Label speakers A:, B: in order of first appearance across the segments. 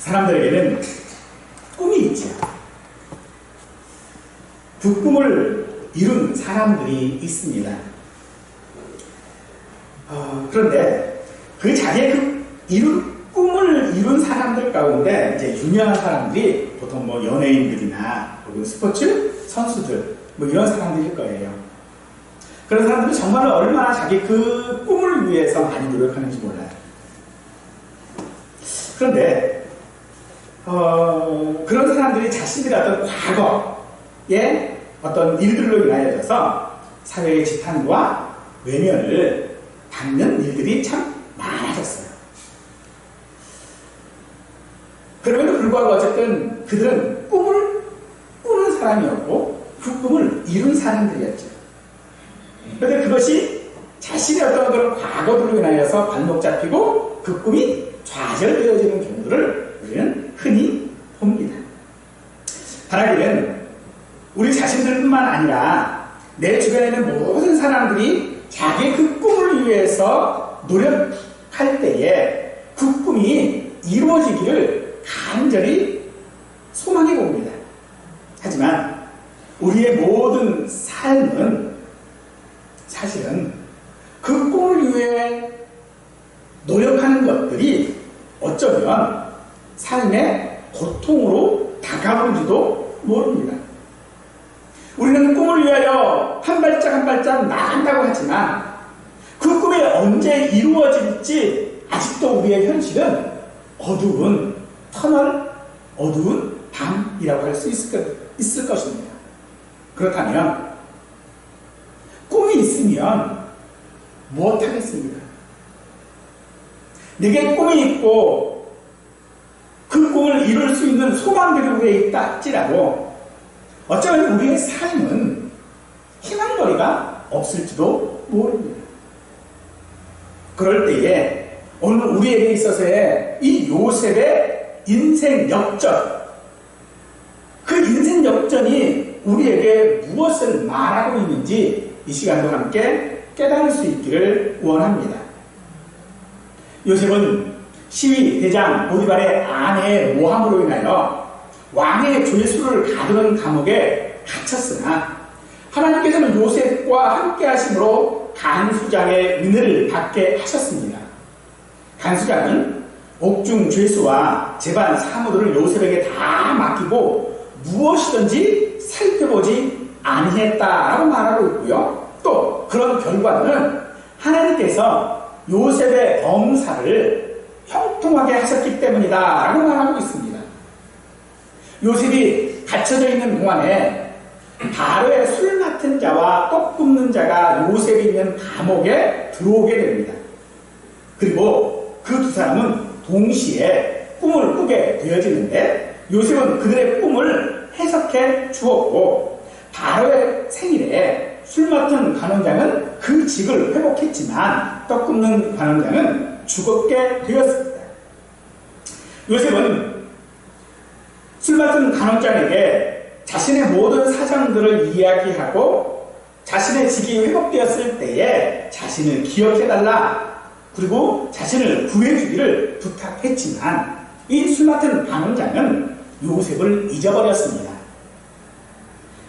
A: 사람들에게는 꿈이 있죠. 그 꿈을 이룬 사람들이 있습니다. 그런데 그 자기의 꿈을 이룬 사람들 가운데 이제 유명한 사람들이 보통 뭐 연예인들이나 혹은 스포츠 선수들 뭐 이런 사람들일 거예요. 그런 사람들이 정말 얼마나 자기 그 꿈을 위해서 많이 노력하는지 몰라요. 그런데 그런 사람들이 자신들의 어떤 과거의 어떤 일들로 인하여서 사회의 지탄과 외면을 받는 일들이 참 많아졌어요. 그럼에도 불구하고 어쨌든 그들은 꿈을 꾸는 사람이었고 그 꿈을 이룬 사람들이었죠. 그런데 그것이 자신의 어떤 그런 과거들로 인하여서 발목 잡히고 그 꿈이 좌절되어지는 경우들을 우리는 흔히 봅니다. 바라기는 우리 자신들뿐만 아니라 내 주변에 있는 모든 사람들이 자기의 그 꿈을 위해서 노력할 때에 그 꿈이 이루어지기를 간절히 소망해 봅니다. 하지만 우리의 모든 삶은 사실은 그 꿈을 위해 노력하는 것들이 어쩌면 삶의 고통으로 다가오는지도 모릅니다. 우리는 꿈을 위하여 한 발짝 한 발짝 나간다고 하지만 그 꿈이 언제 이루어질지 아직도 우리의 현실은 어두운 터널, 어두운 밤이라고 할 수 있을 것입니다. 그렇다면 꿈이 있으면 무엇하겠습니까? 내게 꿈이 있고 그 꿈을 이룰 수 있는 소망들이 우리에 있다 할지라도 어쩌면 우리의 삶은 희망거리가 없을지도 모릅니다. 그럴 때에 오늘 우리에게 있어서의 이 요셉의 인생 역전, 그 인생 역전이 우리에게 무엇을 말하고 있는지 이 시간도 함께 깨달을 수 있기를 원합니다. 요셉은 시위 대장 보디발의 아내의 모함으로 인하여 왕의 죄수를 가두는 감옥에 갇혔으나 하나님께서는 요셉과 함께 하심으로 간수장의 은혜를 받게 하셨습니다. 간수장은 옥중 죄수와 재반 사무들을 요셉에게 다 맡기고 무엇이든지 살펴보지 아니했다라고 말하고 있고요. 또 그런 결과는 하나님께서 요셉의 범사를 형통하게 하셨기 때문이다 라고 말하고 있습니다. 요셉이 갇혀져 있는 동안에 바로의 술 맡은 자와 떡 굽는 자가 요셉이 있는 감옥에 들어오게 됩니다. 그리고 그 두 사람은 동시에 꿈을 꾸게 되어지는데 요셉은 그들의 꿈을 해석해 주었고 바로의 생일에 술 맡은 간원장은 그 직을 회복했지만 떡 굽는 간원장은 죽었게 되었습니다. 요셉은 술 맡은 간원장에게 자신의 모든 사정들을 이야기하고 자신의 직이 회복되었을 때에 자신을 기억해달라 그리고 자신을 구해주기를 부탁했지만 이 술 맡은 간원장은 요셉을 잊어버렸습니다.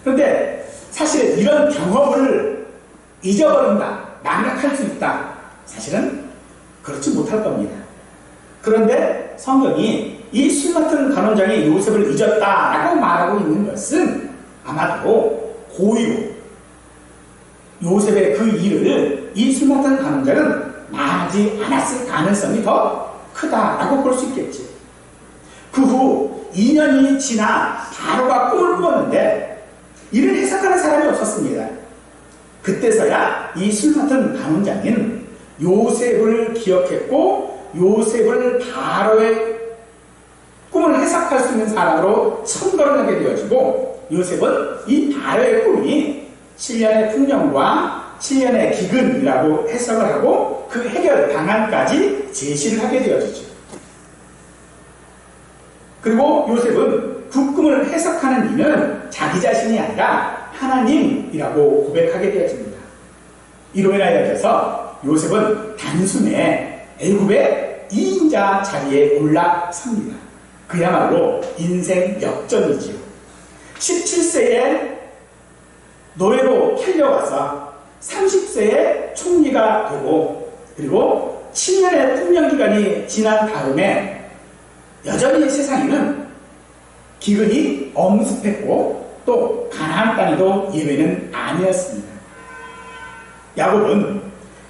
A: 그런데 사실 이런 경험을 잊어버린다, 망각할 수 있다. 사실은 그렇지 못할 겁니다. 그런데 성경이 이 술 맡은 간원장이 요셉을 잊었다라고 말하고 있는 것은 아마도 고의로 요셉의 그 일을 이 술 맡은 간원장은 말하지 않았을 가능성이 더 크다라고 볼 수 있겠지. 그 후 2년이 지나 바로가 꿈을 꾸었는데 이를 해석하는 사람이 없었습니다. 그때서야 이 술 맡은 간원장인 요셉을 기억했고 요셉을 바로의 꿈을 해석할 수 있는 사람으로 선거를 하게 되어지고 요셉은 이 바로의 꿈이 7년의 풍년과 7년의 기근이라고 해석을 하고 그 해결 방안까지 제시를 하게 되어지죠. 그리고 요셉은 그 꿈을 해석하는 이는 자기 자신이 아니라 하나님이라고 고백하게 되어집니다. 이로 인하여서 요셉은 단숨에 애굽의 2인자 자리에 올라섭니다. 그야말로 인생 역전이지요. 17세에 노예로 팔려와서 30세에 총리가 되고, 그리고 7년의 통령기간이 지난 다음에 여전히 세상에는 기근이 엄습했고 또 가나안 땅에도 예외는 아니었습니다. 야곱은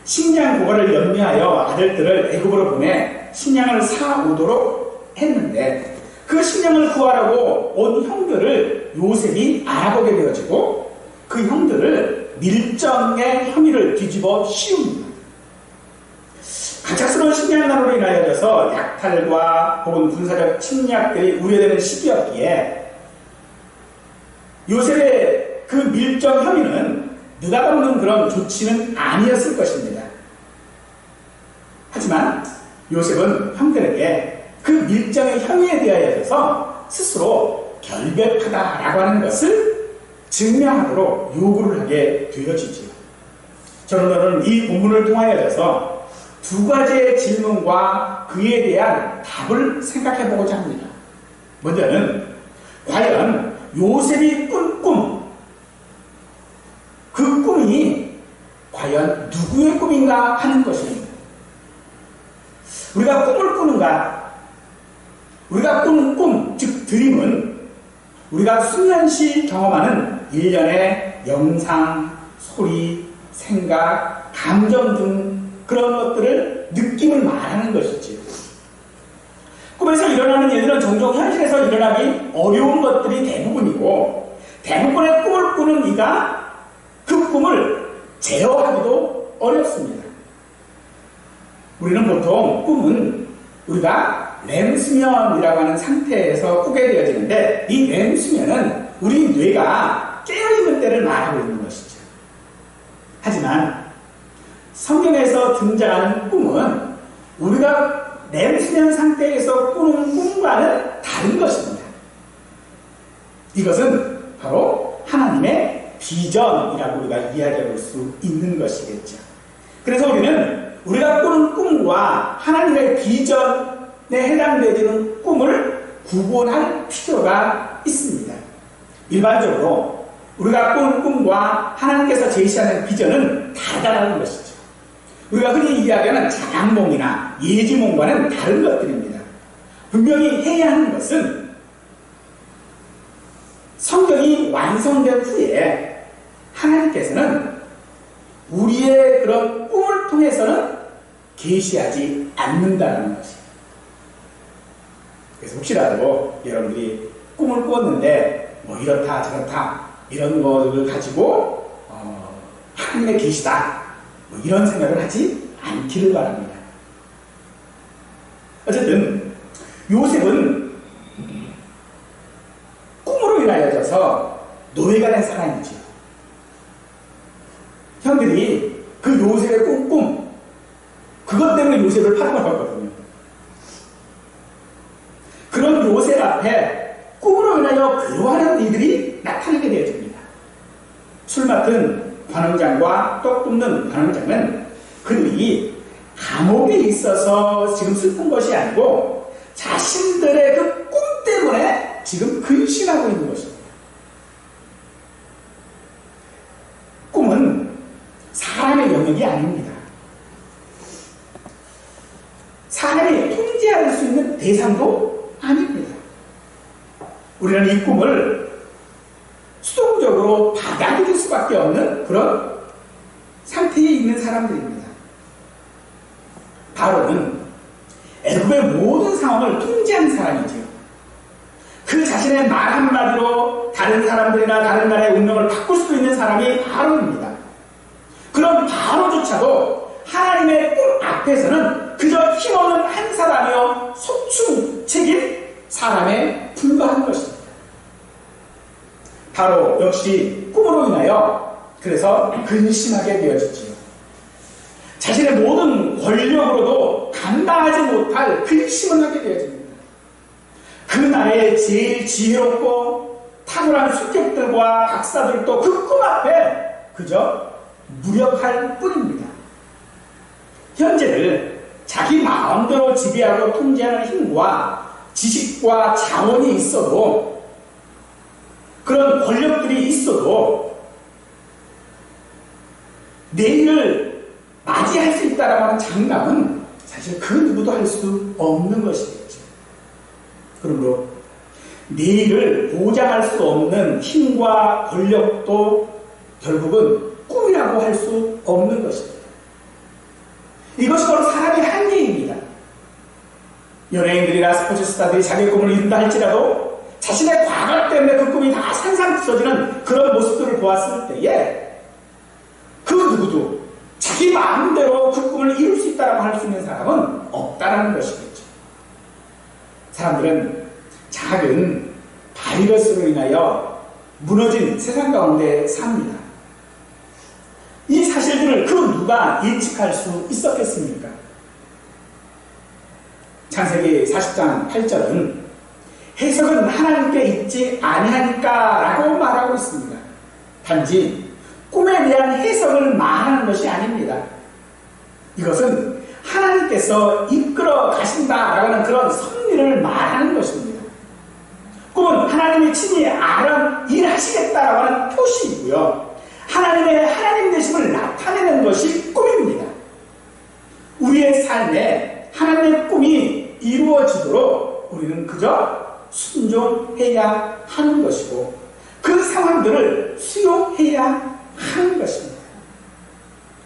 A: 식량 고갈을 염려하여 아들들을 애굽으로 보내 식량을 사오도록 했는데, 그 식량을 구하라고 온 형들을 요셉이 알아보게 되어지고 그 형들을 밀정의 혐의를 뒤집어 씌웁니다. 갑작스러운 식량난으로 인하여져서 약탈과 혹은 군사적 침략들이 우려되는 시기였기에 요셉의 그 밀정 혐의는 느닷없는 그런 조치는 아니었을 것입니다. 하지만 요셉은 형들에게 그 밀정의 혐의에 대하여서 스스로 결백하다라고 하는 것을 증명하도록 요구를 하게 되어지지요. 저는 이 본문을 통하여서 두 가지의 질문과 그에 대한 답을 생각해 보고자 합니다. 먼저는 과연 요셉이 꾼 꿈, 그 꿈이 과연 누구의 꿈인가 하는 것입니다. 우리가 꿈을 꾸는가? 우리가 꾸는 꿈, 즉 드림은 우리가 수면시 경험하는 일련의 영상, 소리, 생각, 감정 등 그런 것들을 느낌을 말하는 것이지요. 꿈에서 일어나는 일들은 종종 현실에서 일어나기 어려운 것들이 대부분이고, 대부분의 꿈을 꾸는 이가 그 꿈을 제어하기도 어렵습니다. 우리는 보통 꿈은 우리가 렘수면이라고 하는 상태에서 꾸게 되어지는데, 이 렘수면은 우리 뇌가 깨어있는 때를 말하고 있는 것이죠. 하지만 성경에서 등장하는 꿈은 우리가 렘수면 상태에서 꾸는 꿈과는 다른 것입니다. 이것은 바로 하나님의 비전이라고 우리가 이야기해 볼 수 있는 것이겠죠. 그래서 우리는 우리가 꾸는 꿈과 하나님의 비전에 해당되는 꿈을 구분할 필요가 있습니다. 일반적으로 우리가 꾸는 꿈과 하나님께서 제시하는 비전은 다르다는 것이죠. 우리가 흔히 이야기하는 자각몽이나 예지몽과는 다른 것들입니다. 분명히 해야 하는 것은 성경이 완성된 후에 하나님께서는 우리의 그런 꿈을 통해서는 계시하지 않는다는 것이에요. 그래서 혹시라도 여러분들이 꿈을 꾸었는데 뭐 이렇다 저렇다 이런 것을 가지고 하나님의 계시다 뭐 이런 생각을 하지 않기를 바랍니다. 어쨌든 요셉은 꿈으로 인하여져서 노예가 된 사람이죠. 형들이 그 요셉의 꿈 그것 때문에 요셉을 팔아먹었거든요. 그런 요셉 앞에 꿈으로 인하여 괴로워하는 이들이 나타나게 되어집니다. 술 맡은 관원장과 떡 굽는 관원장은 그들이 감옥에 있어서 지금 슬픈 것이 아니고 자신들의 그 꿈 때문에 지금 근심하고 있는 것입니다. 꿈은 사람의 영역이 아닙니다. 사람이 통제할 수 있는 대상도 아닙니다. 우리는 이 꿈을 수동적으로 받아들일 수밖에 없는 그런 상태에 있는 사람들입니다. 바로는 애굽의 모든 상황을 통제하는 사람이지요. 그 자신의 말 한마디로 다른 사람들이나 다른 나라의 운명을 바꿀 수도 있는 사람이 바로입니다. 그런 바로조차도 하나님의 꿈 앞에서는 그저 힘없는 한 사람이요 소충책인 사람에 불과한 것입니다. 바로 역시 꿈으로 인하여 그래서 근심하게 되어지지요. 자신의 모든 권력으로도 감당하지 못할 근심을 하게 되어집니다. 그 나라의 제일 지혜롭고 탁월한 수객들과 박사들도 그 꿈 앞에 그저 무력할 뿐입니다. 현재를 자기 마음대로 지배하고 통제하는 힘과 지식과 자원이 있어도, 그런 권력들이 있어도 내일을 맞이할 수 있다라고 하는 장담은 사실 그 누구도 할 수 없는 것이겠죠. 그러므로 내일을 보장할 수 없는 힘과 권력도 결국은 꿈이라고 할 수 없는 것입니다. 이것이 바로 사람의 한계입니다. 연예인들이나 스포츠 스타들이 자기의 꿈을 이룬다 할지라도 자신의 과거 때문에 그 꿈이 다 산산투서지는 그런 모습들을 보았을 때에 그 누구도 자기 마음대로 그 꿈을 이룰 수 있다고 할 수 있는 사람은 없다라는 것이겠죠. 사람들은 작은 바이러스로 인하여 무너진 세상 가운데 삽니다. 이 사실들을 그 누가 예측할 수 있었겠습니까? 창세기 40장 8절은 해석은 하나님께 있지 아니하니까 라고 말하고 있습니다. 단지 꿈에 대한 해석을 말하는 것이 아닙니다. 이것은 하나님께서 이끌어 가신다라고 하는 그런 섭리를 말하는 것입니다. 꿈은 하나님이 친히 일하시겠다라고 하는 표시이고요. 하나님의 하나님 되심을 나타내는 것이 꿈입니다. 우리의 삶에 하나님의 꿈이 이루어지도록 우리는 그저 순종해야 하는 것이고 그 상황들을 수용해야 하는 것입니다.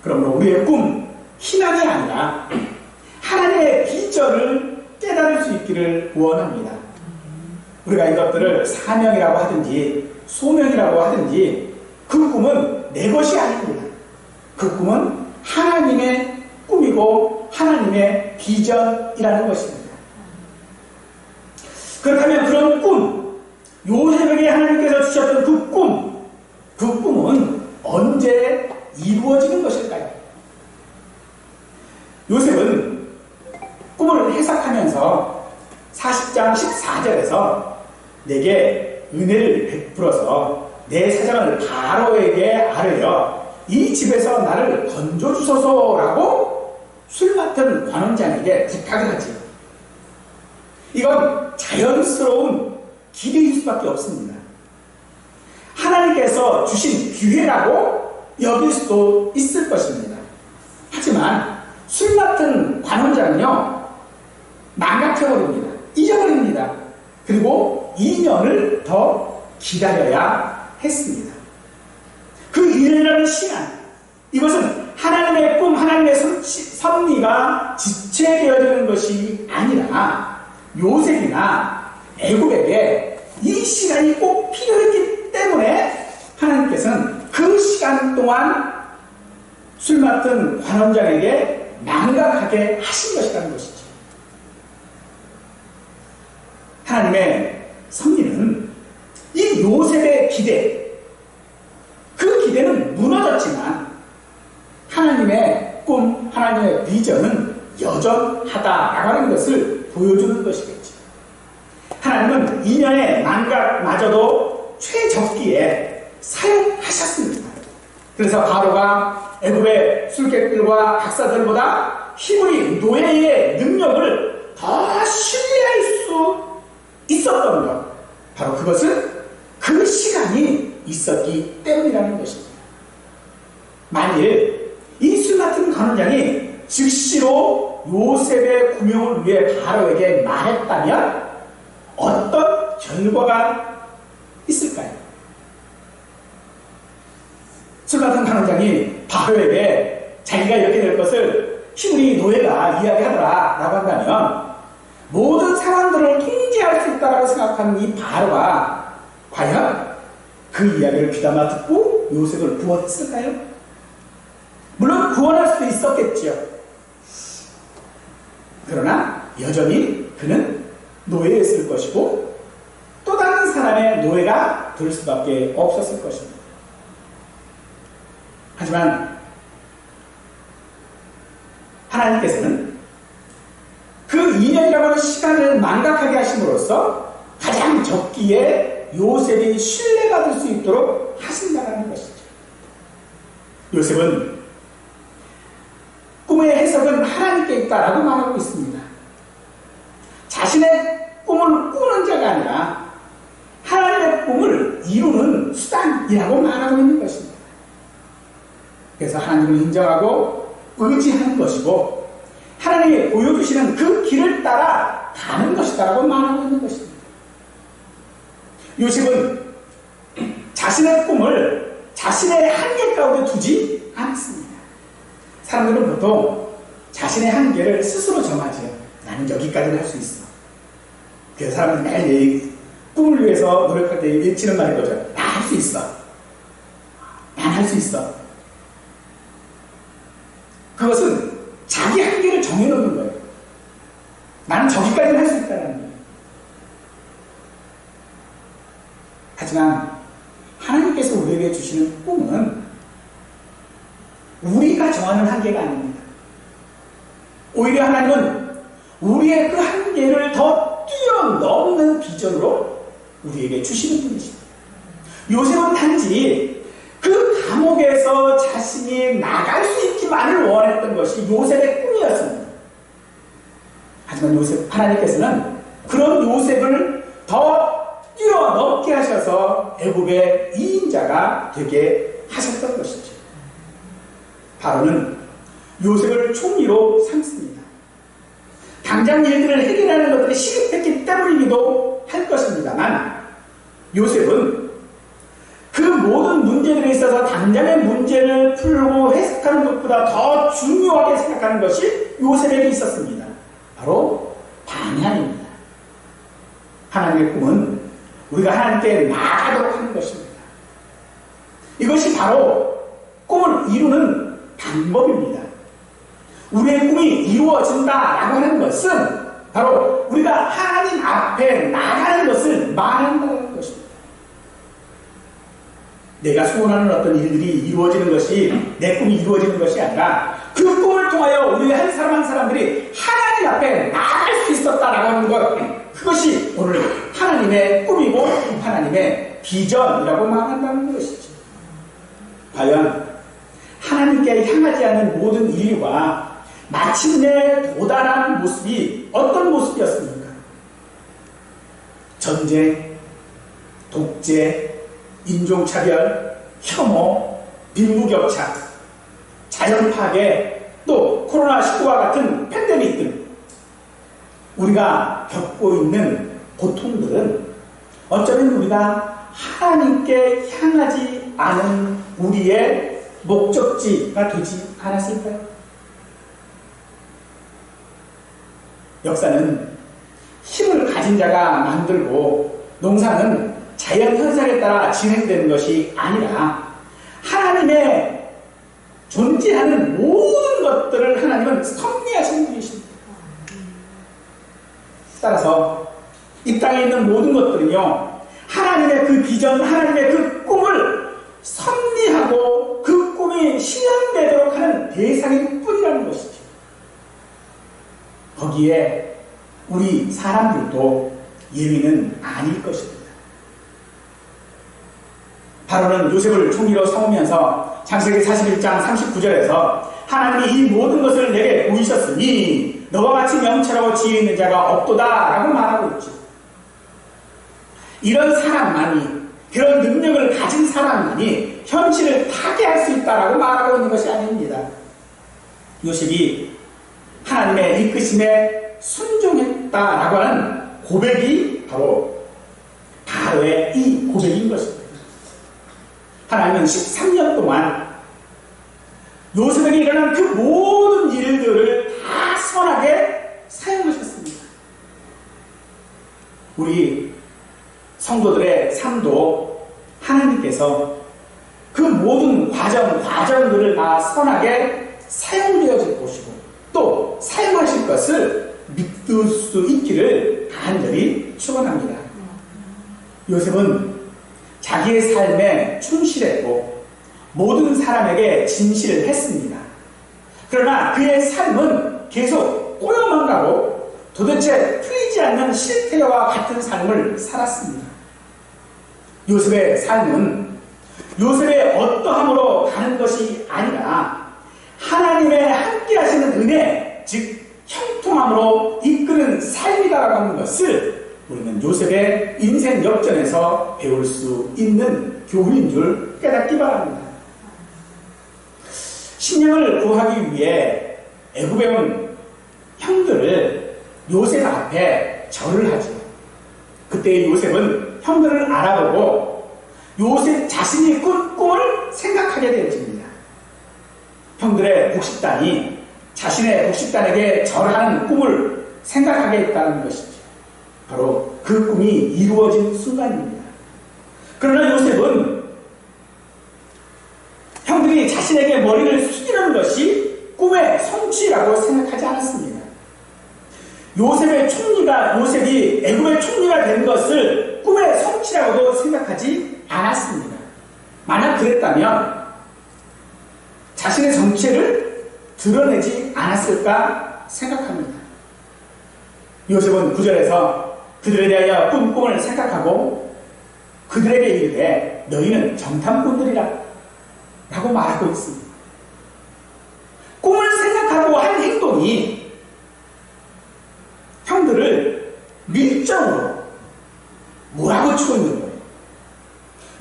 A: 그러므로 우리의 꿈, 희망이 아니라 하나님의 비전을 깨달을 수 있기를 원합니다. 우리가 이것들을 사명이라고 하든지 소명이라고 하든지 그 꿈은 내 것이 아닙니다. 그 꿈은 하나님의 꿈이고 하나님의 비전이라는 것입니다. 그렇다면 그런 꿈, 요셉에게 하나님께서 주셨던 그 꿈은 언제 이루어지는 것일까요? 요셉은 꿈을 해석하면서 40장 14절에서 내게 은혜를 베풀어서 내 사정을 바로에게 아뢰어 이 집에서 나를 건져주소서라고 술 맡은 관원장에게 부탁을 하지요. 이건 자연스러운 기대일 수밖에 없습니다. 하나님께서 주신 기회라고 여길 수도 있을 것입니다. 하지만 술 맡은 관원장은요, 망각해버립니다. 잊어버립니다. 그리고 2년을 더 기다려야 했습니다. 그 2년이라는 시간, 이것은 하나님의 꿈, 하나님의 섭리가 지체되어지는 것이 아니라 요셉이나 애굽에게 이 시간이 꼭 필요했기 때문에 하나님께서는 그 시간 동안 술 맡은 관원장에게 망각하게 하신 것이라는 것이죠. 하나님의 섭리는 이 요셉의 기대, 그 기대는 무너졌지만 하나님의 꿈, 하나님의 비전은 여전하다라고 하는 것을 보여주는 것이겠죠. 하나님은 2년의 망각마저도 최적기에 사용하셨습니다. 그래서 바로가 애굽의 술객들과 박사들보다 히브리 노예의 능력을 더 신뢰할 수 있었던 것, 바로 그것은 그 시간이 있었기 때문이라는 것입니다. 만일 이 술 맡은 관원장이 즉시로 요셉의 구명을 위해 바로에게 말했다면 어떤 결과가 있을까요? 술 맡은 관원장이 바로에게 자기가 이렇게 될 것을 히브리 노예가 이야기하더라 라고 한다면 모든 상황들을 통제할 수 있다고 생각하는 이 바로가 과연 그 이야기를 귀담아 듣고 요셉을 구원했을까요? 물론 구원할 수도 있었겠죠. 그러나 여전히 그는 노예였을 것이고 또 다른 사람의 노예가 될 수밖에 없었을 것입니다. 하지만 하나님께서는 그 2년이라고 하는 시간을 망각하게 하심으로써 가장 적기에 요셉이 신뢰받을 수 있도록 하신다는 것이죠. 요셉은 꿈의 해석은 하나님께 있다라고 말하고 있습니다. 자신의 꿈을 하나님이라고 말하고 있는 것입니다. 그래서 하나님을 인정하고 의지하는 것이고 하나님이 보여주시는 그 길을 따라 가는 것이다라고 말하고 있는 것입니다. 요셉은 자신의 꿈을 자신의 한계 가운데 두지 않았습니다. 사람들은 보통 자신의 한계를 스스로 정하지요. 나는 여기까지는 할 수 있어. 그래서 사람들은 매일 꿈을 위해서 노력할 때 외치는 말인 거죠. 나 할 수 있어. 난 할 수 있어. 그것은 자기 한계를 정해놓는 거예요. 나는 저기까지는 할 수 있다는 거예요. 하지만 하나님께서 우리에게 주시는 꿈은 우리가 정하는 한계가 아닙니다. 오히려 하나님은 우리의 그 한계를 더 뛰어넘는 비전으로 우리에게 주시는 분이십니다. 요셉은 단지 그 감옥에서 자신이 나갈 수 있기만을 원했던 것이 요셉의 꿈이었습니다. 하지만 하나님께서는 그런 요셉을 더 뛰어넘게 하셔서 애굽의 2인자가 되게 하셨던 것이죠. 바로는 요셉을 총리로 삼습니다. 당장 일들을 해결하는 것들이 시급했기 때문이기도 할 것입니다만 요셉은 그 모든 문제들에 있어서 당장의 문제를 풀고 해석하는 것보다 더 중요하게 생각하는 것이 요셉에게 있었습니다. 바로 방향입니다. 하나님의 꿈은 우리가 하나님께 나아가도록 하는 것입니다. 이것이 바로 꿈을 이루는 방법입니다. 우리의 꿈이 이루어진다라고 하는 것은 바로 우리가 하나님 앞에 나가는 것을 말한다는 것입니다. 내가 소원하는 어떤 일들이 이루어지는 것이 내 꿈이 이루어지는 것이 아니라 그 꿈을 통하여 우리 한 사람 한 사람들이 하나님 앞에 나갈 수 있었다라고 하는 것, 그것이 오늘 하나님의 꿈이고 하나님의 비전이라고 말한다는 것이죠. 과연 하나님께 향하지 않는 모든 인류가 마침내 도달한 모습이 어떤 모습이었습니까? 전쟁, 독재, 인종차별, 혐오, 빈부격차, 자연파괴, 또 코로나19와 같은 팬데믹 등 우리가 겪고 있는 고통들은 어쩌면 우리가 하나님께 향하지 않은 우리의 목적지가 되지 않았을까요? 역사는 힘을 가진 자가 만들고 농사는 자연 현상에 따라 진행되는 것이 아니라 하나님의 존재하는 모든 것들을 하나님은 섭리하시는 분이십니다. 따라서 이 땅에 있는 모든 것들은요, 하나님의 그 비전, 하나님의 그 꿈을 섭리하고 그 꿈이 실현되도록 하는 대상일 뿐이라는 것이죠. 거기에 우리 사람들도 예외는 아닐 것입니다. 바로는 요셉을 총리로 삼으면서 창세기 41장 39절에서 하나님이 이 모든 것을 내게 보이셨으니 너와 같이 명철하고 지혜 있는 자가 없도다 라고 말하고 있죠. 이런 사람만이, 그런 능력을 가진 사람만이 현실을 타개할 수 있다라고 말하고 있는 것이 아닙니다. 요셉이 하나님의 이끄심에 순종했다라고 하는 고백이 바로 바로의 이 고백인 것입니다. 하나님은 13년 동안 요셉에게 일어난 그 모든 일들을 다 선하게 사용하셨습니다. 우리 성도들의 삶도 하나님께서 그 모든 과정들을 다 선하게 사용되어질 것이고 또 사용하실 것을 믿을 수 있기를 간절히 축원합니다. 요셉은 자기의 삶에 충실했고 모든 사람에게 진실을 했습니다. 그러나 그의 삶은 계속 꼬여만 가고 도대체 풀리지 않는 실패와 같은 삶을 살았습니다. 요셉의 삶은 요셉의 어떠함으로 가는 것이 아니라 하나님의 함께 하시는 은혜, 즉 형통함으로 이끄는 삶이다라고 하는 것을 우리는 요셉의 인생 역전에서 배울 수 있는 교훈인 줄 깨닫기 바랍니다. 식량을 구하기 위해 애굽에 온 형들을 요셉 앞에 절을 하죠. 그때 요셉은 형들을 알아보고 요셉 자신이 꾼 꿈을 생각하게 되어집니다. 형들의 곡식단이 자신의 곡식단에게 절하는 꿈을 생각하게 했다는 것이죠. 바로 그 꿈이 이루어진 순간입니다. 그러나 요셉은 형들이 자신에게 머리를 숙이는 것이 꿈의 성취라고 생각하지 않았습니다. 요셉이 애굽의 총리가 된 것을 꿈의 성취라고도 생각하지 않았습니다. 만약 그랬다면 자신의 정체를 드러내지 않았을까 생각합니다. 요셉은 9절에서 그들에 대하여 꾼 꿈을 생각하고 그들에게 이르되 너희는 정탐꾼들이라 라고 말하고 있습니다. 꿈을 생각하고 한 행동이 형들을 밀정으로 몰아붙이고 있는 거예요.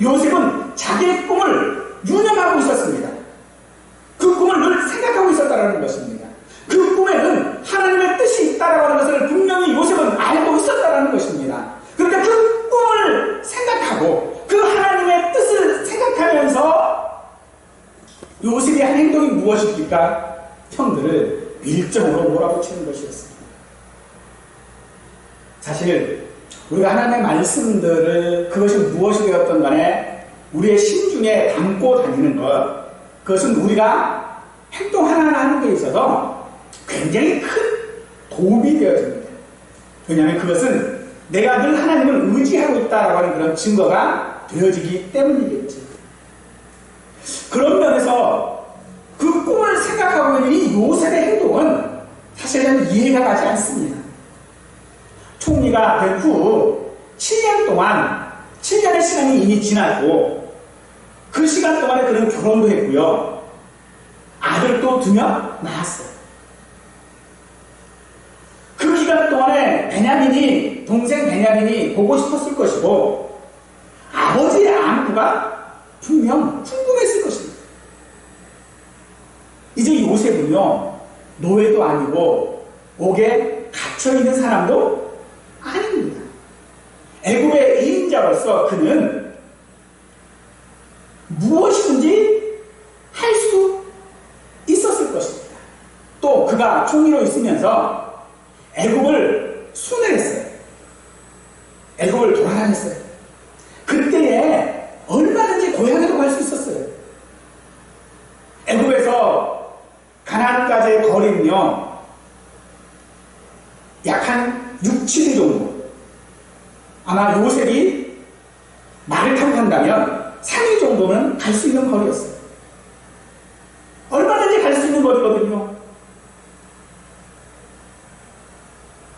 A: 요셉은 자기의 꿈을 유념하고 있었습니다. 그 꿈을 늘 생각하고 있었다는 것입니다. 그 꿈에는 하나님의 뜻이 있다라고 하는 것을 분명히 요셉은 알고 있었다는 것입니다. 그러니까 그 꿈을 생각하고 그 하나님의 뜻을 생각하면서 요셉이 한 행동이 무엇입니까? 형들을 밀정으로 몰아붙이는 것이었습니다. 사실 우리가 하나님의 말씀들을 그것이 무엇이 되었던 간에 우리의 심중에 담고 다니는 것, 그것은 우리가 행동 하나하나 하는 데 있어서 굉장히 큰 도움이 되어집니다. 왜냐하면 그것은 내가 늘 하나님을 의지하고 있다라고 하는 그런 증거가 되어지기 때문이겠죠. 그런 면에서 그 꿈을 생각하고 있는 이 요셉의 행동은 사실은 이해가 가지 않습니다. 총리가 된 후 7년 동안 7년의 시간이 이미 지났고 그 시간 동안에 그는 결혼도 했고요. 아들도 2명 낳았어요. 그 기간 동안에 동생 베냐민이 보고 싶었을 것이고 아버지의 안부가 분명 궁금했을 것입니다. 이제 요셉은요, 노예도 아니고 옥에 갇혀있는 사람도 아닙니다. 애굽의 2인자로서 그는 무엇이든지 할 수 있었을 것입니다. 또 그가 총리로 있으면서 애굽을 순회했어요. 애굽을 돌아다녔어요. 그때에 얼마든지 고향에도 갈 수 있었어요. 애굽에서 가나안까지의 거리는요, 약 한 6, 7일 정도. 아마 요셉이 말을 타고 간다면 3일 정도는 갈 수 있는 거리였어요. 얼마든지 갈 수 있는 거리거든요.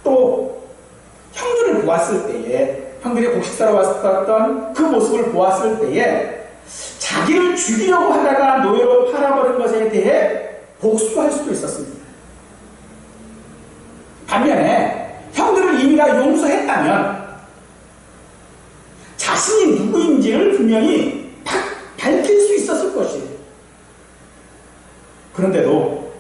A: 또 형들을 보았을 때에, 형들이 곡식사러 왔었던 그 모습을 보았을 때에 자기를 죽이려고 하다가 노예로 팔아버린 것에 대해 복수할 수도 있었습니다. 반면에 형들을 이미 다 용서했다면 자신이 누구인지를 분명히 밝힐 수 있었을 것이에요. 그런데도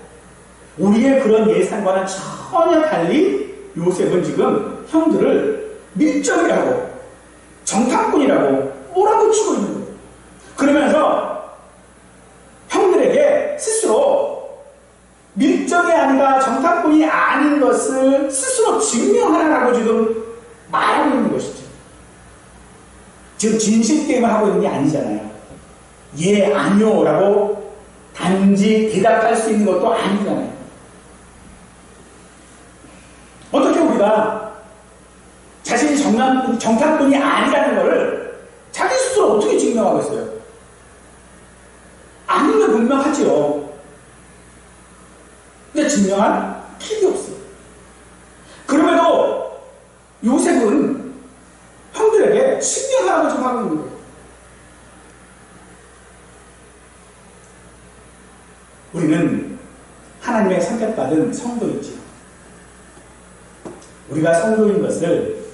A: 우리의 그런 예상과는 전혀 달리 요셉은 지금 형들을 밀정이라고, 정탐꾼이라고 몰아붙이고 있는 거예요. 그러면서 형들에게 스스로 밀정이 아니라 정탐꾼이 아닌 것을 스스로 증명하라고 지금 말하고 있는 것이죠. 지금 진실 게임을 하고 있는 게 아니잖아요. 예, 아니요 라고 단지 대답할 수 있는 것도 아니잖아요. 어떻게 우리가 자신이 정탐꾼이 아니라는 것을 자기 스스로 어떻게 증명하겠어요? 아닌 건 분명하지요. 근데 증명할 길이 없어요. 그럼에도 요셉은 형들에게 증명하라고 좀 하고 있는 거예요. 우리는 하나님의 선택받은 성도이지요. 우리가 성도인 것을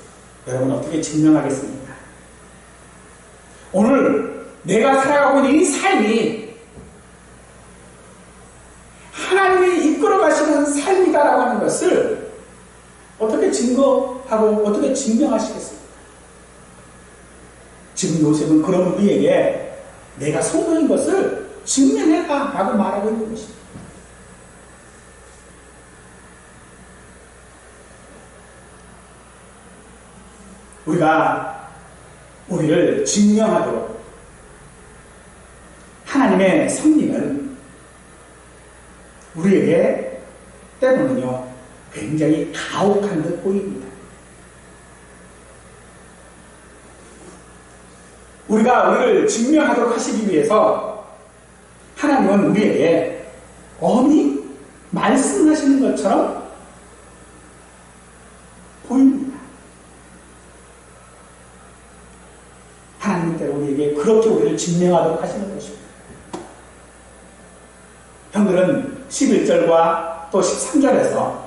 A: 여러분 어떻게 증명하겠습니까? 오늘 내가 살아가고 있는 이 삶이 하나님이 이끌어 가시는 삶이다라고 하는 것을 어떻게 증거하고 어떻게 증명하시겠습니까? 지금 요셉은 그런 우리에게 내가 성도인 것을 증명해라 라고 말하고 있는 것입니다. 우리가 우리를 증명하도록 하나님의 성령은 우리에게 때로는요 굉장히 가혹한 듯 보입니다. 우리가 우리를 증명하도록 하시기 위해서 하나님은 우리에게 엄히 말씀하시는 것처럼 보입니다. 하나님은 때로 우리에게 그렇게 우리를 증명하도록 하시는 것입니다. 형들은 11절과 또 13절에서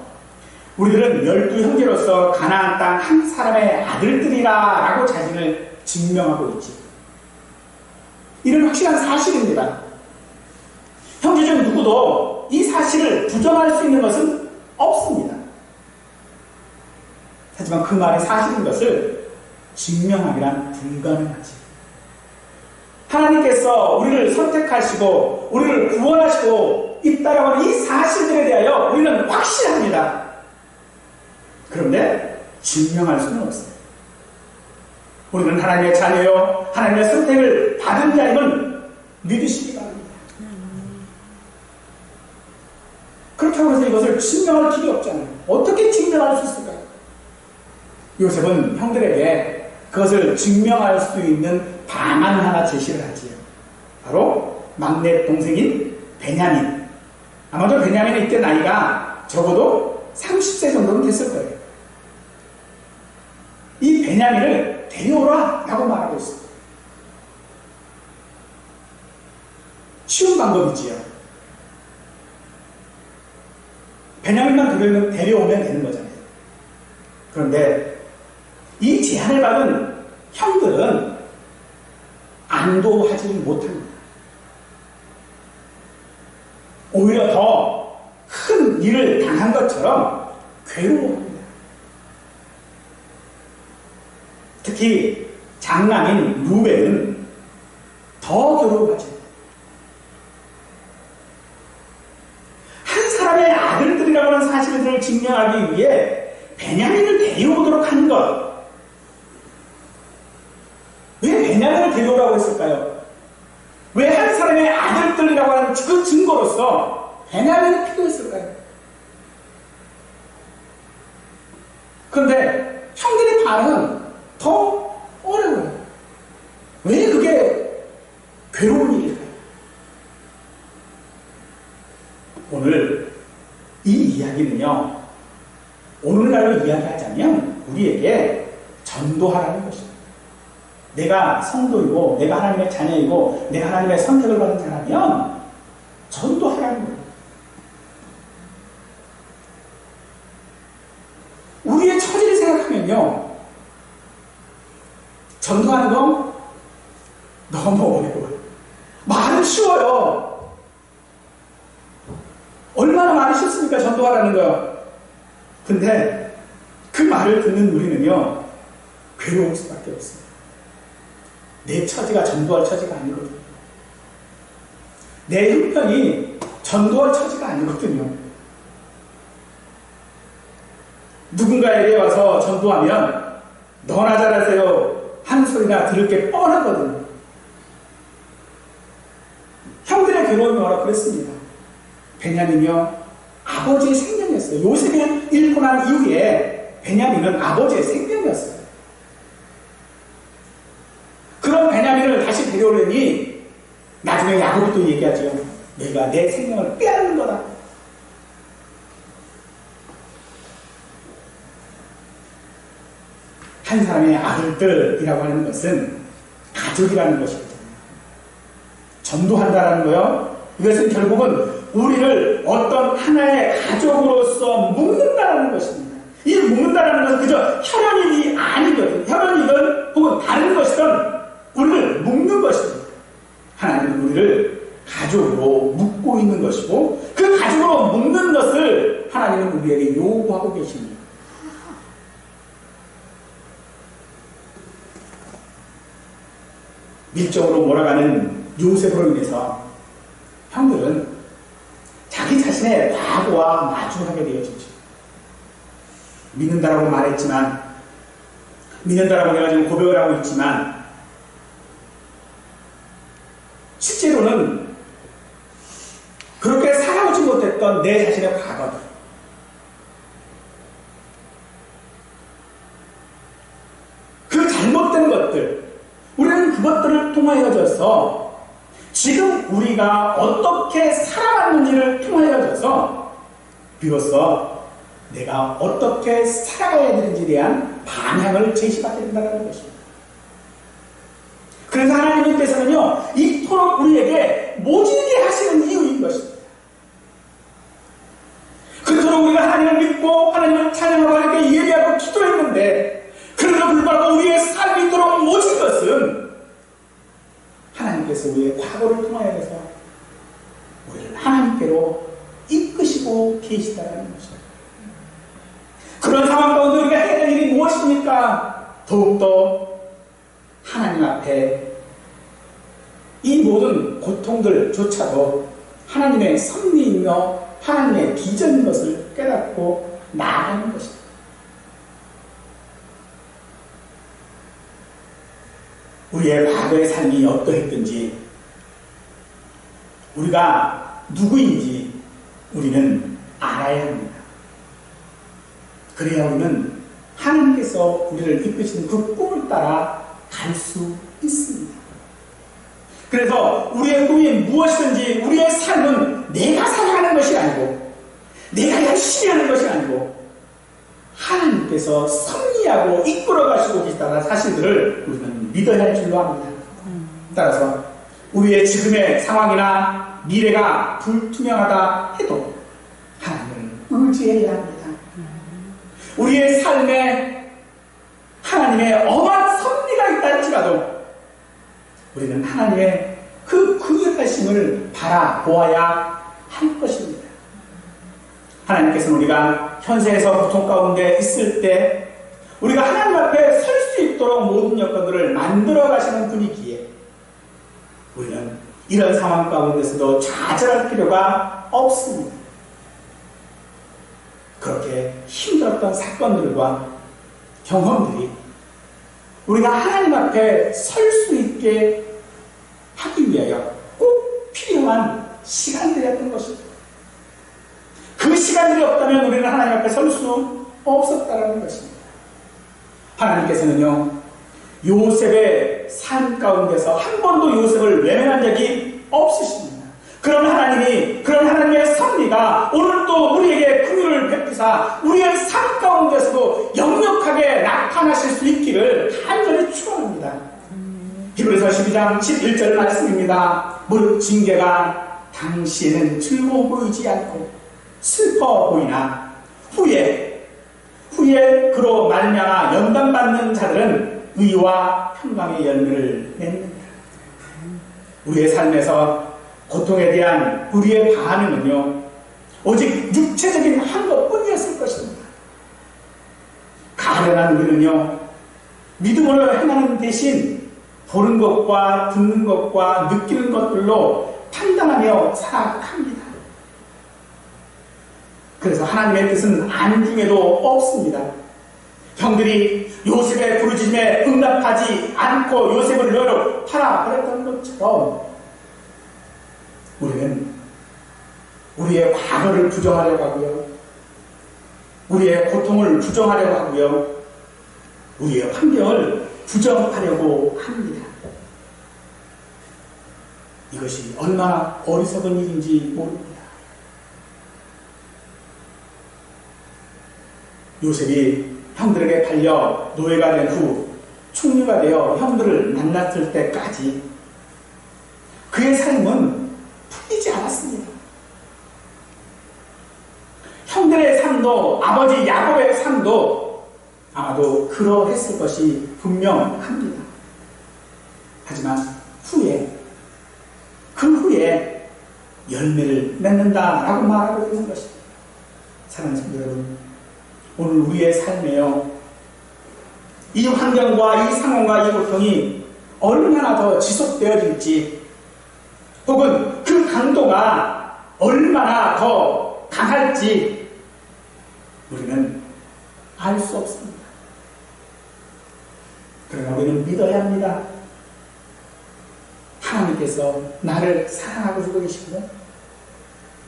A: 우리들은 12형제로서 가나안 땅 한 사람의 아들들이라 라고 자신을 증명하고 있지. 이런 확실한 사실입니다. 형제 중 누구도 이 사실을 부정할 수 있는 것은 없습니다. 하지만 그 말이 사실인 것을 증명하기란 불가능하지. 하나님께서 우리를 선택하시고 우리를 구원하시고 있다라고 하는 이 사실들에 대하여 우리는 확실합니다. 그런데 증명할 수는 없어요. 우리는 하나님의 자녀요 하나님의 선택을 받은 자임을 믿으시기 바랍니다. 그렇다고 해서 이것을 증명할 길이 없잖아요. 어떻게 증명할 수 있을까요? 요셉은 형들에게 그것을 증명할 수 있는 방안 하나 제시를 하지요. 바로 막내 동생인 베냐민. 아마도 베냐민은 이때 나이가 적어도 30세 정도는 됐을 거예요. 이 베냐민을 데려오라 라고 말하고 있습니다. 쉬운 방법이지요. 베냐민만 데려오면 되는 거잖아요. 그런데 이 제안을 받은 형들은 안도하지 못합니다. 오히려 더 큰 일을 당한 것처럼 괴로워합니다. 특히 장남인 루벤은 더 괴로워하죠. 한 사람의 아들들이라고 하는 사실들을 증명하기 위해 베냐민을 데려오도록 하는 것. 왜 베냐민을 데려오라고 했을까요? 왜 한 사람의 아들들이라고 하는 그 증거로서 베냐민이 필요했을까요? 그런데 형들의 반응은 더 어려워요. 왜 그게 괴로운 일일까요? 오늘 이 이야기는요, 오늘날로 이야기하자면 우리에게 전도하라는 것입니다. 내가 성도이고 내가 하나님의 자녀이고 내가 하나님의 선택을 받은 자라면 전도하라는 거예요. 우리의 처지를 생각하면요, 전도하는 건 너무 어려워요. 말은 쉬워요. 얼마나 말이 쉽습니까? 전도하라는 거요. 근데 그 말을 듣는 우리는요, 괴로울 수밖에 없습니다. 내 처지가 전도할 처지가 아니거든요. 내 형편이 전도할 처지가 아니거든요. 누군가에게 와서 전도하면 너나 잘하세요 하는 소리나 들을 게 뻔하거든요. 형들의 괴로움이 뭐라 그랬습니다. 베냐민이요, 아버지의 생명이었어요. 요셉이 읽고 난 이후에 베냐민은 아버지의 생명이었어요. 그런 베냐민을 다시 데려오려니 나중에 야곱이 또 얘기하죠. 내가 내 생명을 빼앗는 거다. 한 사람의 아들들이라고 하는 것은 가족이라는 것이거든요. 전도한다라는 거요, 이것은 결국은 우리를 어떤 하나의 가족으로서 묶는다라는 것입니다. 이 묶는다라는 것은 그저 혈연이 아니거든요. 혈연이든 혹은 다른 것이든 우리를 묶는 것입니다. 우리를 가족으로 묶고 있는 것이고 그 가족으로 묶는 것을 하나님은 우리에게 요구하고 계십니다. 밀정으로 몰아가는 요셉으로 인해서 형들은 자기 자신의 과거와 마주하게 되어지죠. 믿는다라고 말했지만, 믿는다라고 내가 지금 고백을 하고 있지만, 실제로는 그렇게 살아오지 못했던 내 자신의 과거들, 그 잘못된 것들, 우리는 그것들을 통하여져서 지금 우리가 어떻게 살아왔는지를 통하여져서 비로소 내가 어떻게 살아가야 되는지에 대한 방향을 제시받게 된다는 것입니다. 그래서 하나님께서는요, 이토록 우리에게 모질게 하시는 이유인 것입니다. 그토록 우리가 하나님을 믿고 하나님을 찬양하고 하나님께 예배하고 기도했는데 그래도 불구하고 우리의 삶이 이토록 모진 것은 하나님께서 우리의 과거를 통하여서 우리를 하나님께로 이끄시고 계시다는 것입니다. 그런 상황 가운데 우리가 해야 될 일이 무엇입니까? 더욱더 하나님 앞에 이 모든 고통들조차도 하나님의 섭리이며 하나님의 비전인 것을 깨닫고 나아가는 것입니다. 우리의 과거의 삶이 어떠했든지 우리가 누구인지 우리는 알아야 합니다. 그래야 우리는 하나님께서 우리를 이끄시는 그 꿈을 따라 갈 수 있습니다. 그래서 우리의 꿈이 무엇이든지 우리의 삶은 내가 살아가는 것이 아니고 내가 열심히 하는 것이 아니고 하나님께서 섭리하고 이끌어 가시고 계시다는 사실들을 우리는 믿어야 할 줄로 압니다. 따라서 우리의 지금의 상황이나 미래가 불투명하다 해도 하나님을 의지해야 합니다. 우리의 삶에 하나님의 엄한 섭리가 있다 할지라도 우리는 하나님의 그 긍휼하심을 바라보아야 할 것입니다. 하나님께서는 우리가 현세에서 고통 가운데 있을 때 우리가 하나님 앞에 설 수 있도록 모든 여건들을 만들어 가시는 분이기에 우리는 이런 상황 가운데서도 좌절할 필요가 없습니다. 그렇게 힘들었던 사건들과 경험들이 우리가 하나님 앞에 설 수 있게 하기 위하여 꼭 필요한 시간들이었던 것입니다. 그 시간들이 없다면 우리는 하나님 앞에 설 수 없었다는 것입니다. 하나님께서는요, 요셉의 삶 가운데서 한 번도 요셉을 외면한 적이 없으십니다. 그런 하나님의 섭리가 오늘도 우리에게 긍휼을 베푸사 우리의 삶 가운데서도 역력하게 나타나실 수 있기를 간절히 축원합니다. 히브리서 12장 11절 말씀입니다. 무릇 징계가 당시에는 즐거워 보이지 않고 슬퍼 보이나 후에 그로 말미암아 연단받는 자들은 의와 평강의 열매를 맺는다. 우리의 삶에서 고통에 대한 우리의 반응은요, 오직 육체적인 한 것뿐이었을 것입니다. 가련한 우리는요, 믿음으로 행하는 대신 보는 것과 듣는 것과 느끼는 것들로 판단하며 살아갑니다. 그래서 하나님의 뜻은 안중에도 없습니다. 형들이 요셉의 부르짖음에 응답하지 않고 요셉을 너로 팔아버렸던 것처럼 우리는 우리의 과거를 부정하려고 하고요, 우리의 고통을 부정하려고 하고요, 우리의 환경을 부정하려고 합니다. 이것이 얼마나 어리석은 일인지 모릅니다. 요셉이 형들에게 팔려 노예가 된 후 총리가 되어 형들을 만났을 때까지 그의 삶은 풀리지 않았습니다. 형들의 삶도 아버지 야곱의 삶도 아마도 그러했을 것이 분명합니다. 하지만 후에 그 후에 열매를 맺는다라고 말하고 있는 것입니다. 사랑하는 성도 여러분, 오늘 우리의 삶에요, 이 환경과 이 상황과 이 고통이 얼마나 더 지속되어질지, 혹은 그 강도가 얼마나 더 강할지 우리는 알 수 없습니다. 그러나 우리는 믿어야 합니다. 하나님께서 나를 사랑하고 주고 계시고,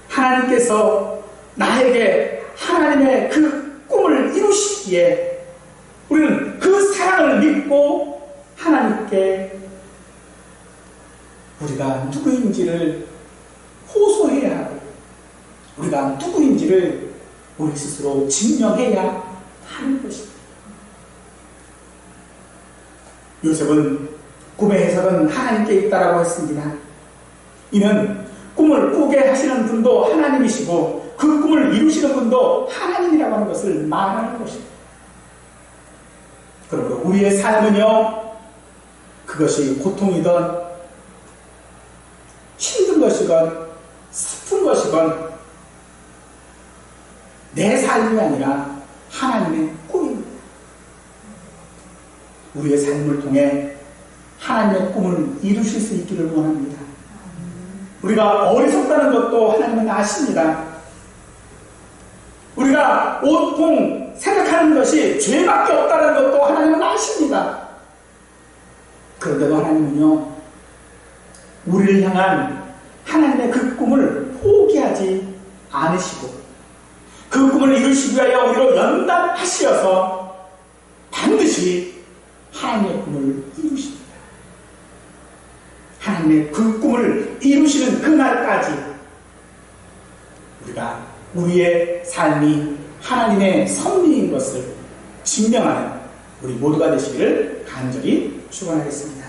A: 하나님께서 나에게 하나님의 그 꿈을 이루시기에 우리는 그 사랑을 믿고 하나님께 우리가 누구인지를 호소해야 하고, 우리가 누구인지를 우리 스스로 증명해야 하는 것입니다. 요셉은 꿈의 해석은 하나님께 있다라고 했습니다. 이는 꿈을 꾸게 하시는 분도 하나님이시고 그 꿈을 이루시는 분도 하나님이라고 하는 것을 말하는 것입니다. 그러므로 우리의 삶은요, 그것이 고통이든 힘든 것이건 슬픈 것이건 내 삶이 아니라 하나님의 꿈입니다. 우리의 삶을 통해 하나님의 꿈을 이루실 수 있기를 원합니다. 우리가 어리석다는 것도 하나님은 아십니다. 우리가 온통 생각하는 것이 죄밖에 없다는 것도 하나님은 아십니다. 그런데도 하나님은요, 우리를 향한 하나님의 그 꿈을 포기하지 않으시고 그 꿈을 이루시기 위하여 우리로 연단하시어서 반드시 하나님의 꿈을 이루십니다. 하나님의 그 꿈을 이루시는 그날까지 우리가 우리의 삶이 하나님의 섭리인 것을 증명하는 우리 모두가 되시기를 간절히 축원하겠습니다.